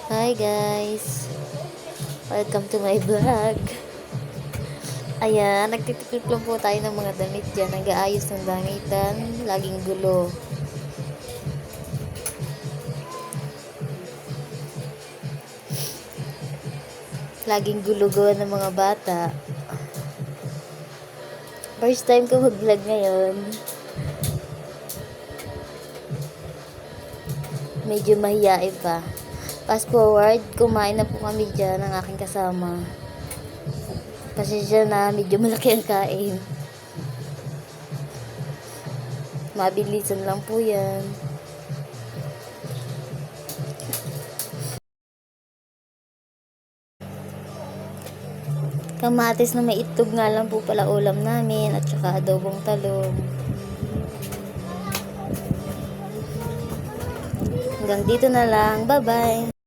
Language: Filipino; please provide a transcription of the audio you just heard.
Hi guys! Welcome to my vlog. Ayan, nagtitipid lang po tayo ng mga damit dyan. Nag-aayos ng damitan. Laging gulo. Laging gulo-gulo ng mga bata. First time ko mag-vlog ngayon. Medyo mahiyain pa. Fast forward, kumain na po kami dyan ng aking kasama. Pasensya na, medyo malaki ang kain. Mabilisan lang po yan. Kamatis na may itlog nga lang po pala ulam namin at saka adobong talong. Hanggang dito na lang. Bye-bye!